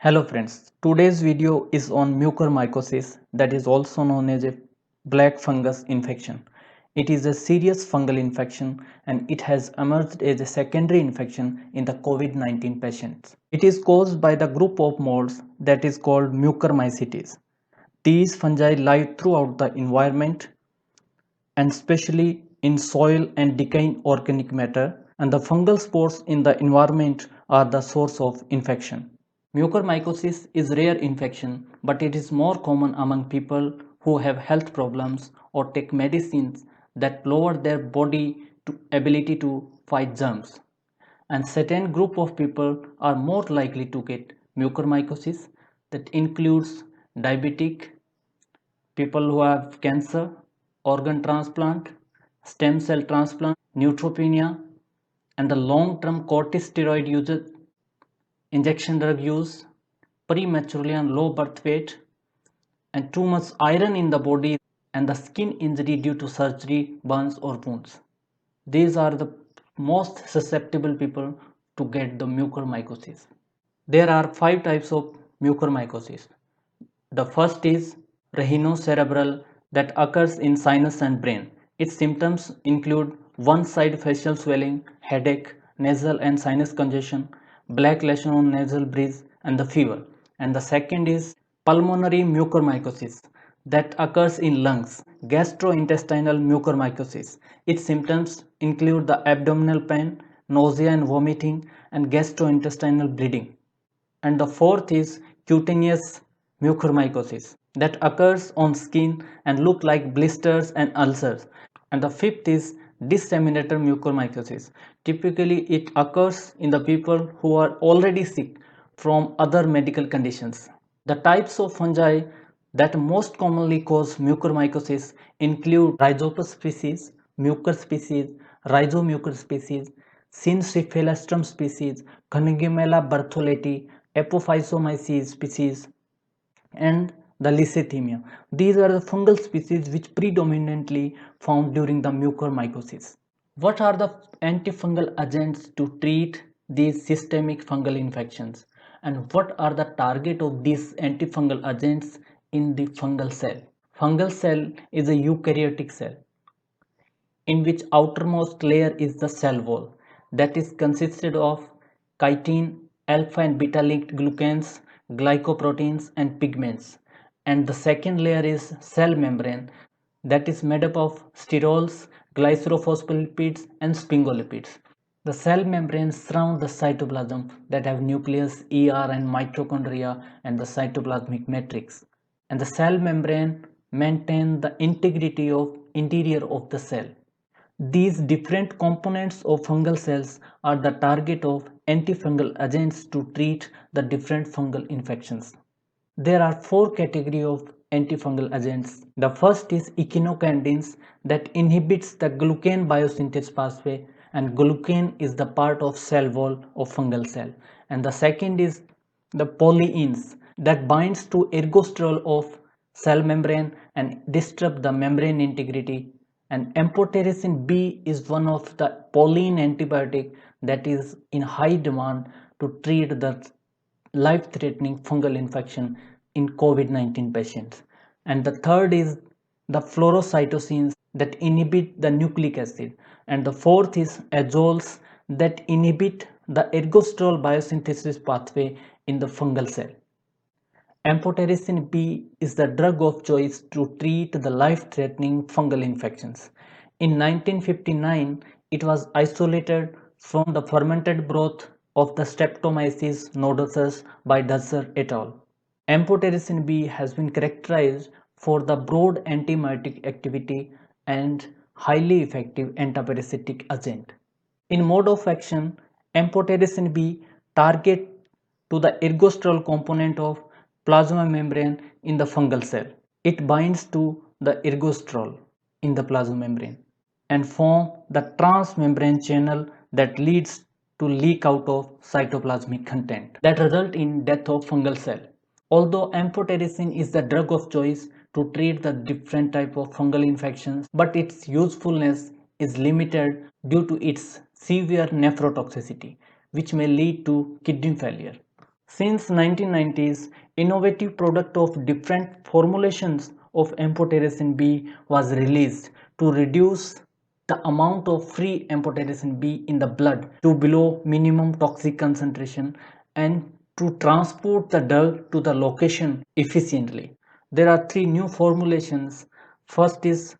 Hello friends, today's video is on mucormycosis, that is also known as a black fungus infection. It is a serious fungal infection and it has emerged as a secondary infection in the COVID-19 patients. It is caused by the group of molds that is called mucormycetes. These fungi live throughout the environment and especially in soil and decaying organic matter, and the fungal spores in the environment are the source of infection. Mucormycosis is rare infection, but it is more common among people who have health problems or take medicines that lower their body ability to fight germs. And certain group of people are more likely to get mucormycosis, that includes diabetic, people who have cancer, organ transplant, stem cell transplant, neutropenia, and the long-term corticosteroid usage, injection drug use, prematurely and low birth weight, and too much iron in the body, and the skin injury due to surgery, burns or wounds. These are the most susceptible people to get the mucormycosis. There are 5 types of mucormycosis. The first is rhinocerebral, that occurs in sinus and brain. Its symptoms include one side facial swelling, headache, nasal and sinus congestion, black lesion on nasal bridge, and the fever. And the second is pulmonary mucormycosis, that occurs in lungs, gastrointestinal mucormycosis. Its symptoms include the abdominal pain, nausea and vomiting, and gastrointestinal bleeding. And the fourth is cutaneous mucormycosis, that occurs on skin and look like blisters and ulcers. And the fifth is disseminator mucormycosis. Typically it occurs in the people who are already sick from other medical conditions. The types of fungi that most commonly cause mucormycosis include Rhizopus species, Mucor species, Rhizomucor species, Syncephalastrum species, Conigumella bertholleti, Apophysomyces species, and the Lysithemia. These are the fungal species which predominantly found during the mucormycosis. What are the antifungal agents to treat these systemic fungal infections? And what are the target of these antifungal agents in the fungal cell? Fungal cell is a eukaryotic cell in which outermost layer is the cell wall, that is consisted of chitin, alpha and beta linked glucans, glycoproteins and pigments. And the second layer is cell membrane, that is made up of sterols, glycerophospholipids and sphingolipids. The cell membranes surround the cytoplasm that have nucleus, ER and mitochondria and the cytoplasmic matrix. And the cell membrane maintain the integrity of interior of the cell. These different components of fungal cells are the target of antifungal agents to treat the different fungal infections. There are 4 categories of antifungal agents. The first is echinocandins, that inhibits the glucan biosynthesis pathway, and glucan is the part of cell wall of fungal cell. And the second is the polyeins, that binds to ergosterol of cell membrane and disrupt the membrane integrity. And amphotericin B is one of the polyene antibiotic that is in high demand to treat the life-threatening fungal infection in COVID-19 patients. And the third is the fluorocytosins that inhibit the nucleic acid. And the fourth is azoles that inhibit the ergosterol biosynthesis pathway in the fungal cell. Amphotericin B is the drug of choice to treat the life-threatening fungal infections. In 1959, it was isolated from the fermented broth of the Streptomyces nodosus by Dusser et al. Amphotericin B has been characterized for the broad antibiotic activity and highly effective antiparasitic agent. In mode of action, amphotericin B target to the ergosterol component of plasma membrane in the fungal cell. It binds to the ergosterol in the plasma membrane and form the transmembrane channel that leads to leak out of cytoplasmic content that result in death of fungal cell. Although amphotericin is the drug of choice to treat the different type of fungal infections, but its usefulness is limited due to its severe nephrotoxicity, which may lead to kidney failure. Since 1990s, innovative product of different formulations of amphotericin B was released to reduce the amount of free amphotericin B in the blood to below minimum toxic concentration and to transport the drug to the location efficiently. There are three new formulations. First is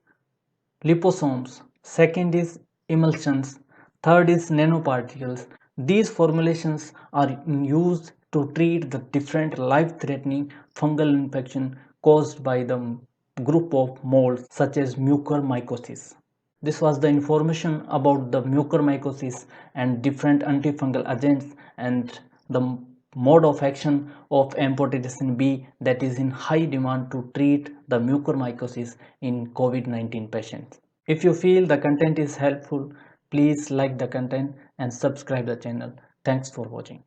liposomes, second is emulsions, third is nanoparticles. These formulations are used to treat the different life-threatening fungal infection caused by the group of molds such as mucormycosis. This was the information about the mucormycosis and different antifungal agents and the mode of action of amphotericin B that is in high demand to treat the mucormycosis in COVID-19 patients. If you feel the content is helpful, please like the content and subscribe the channel. Thanks for watching.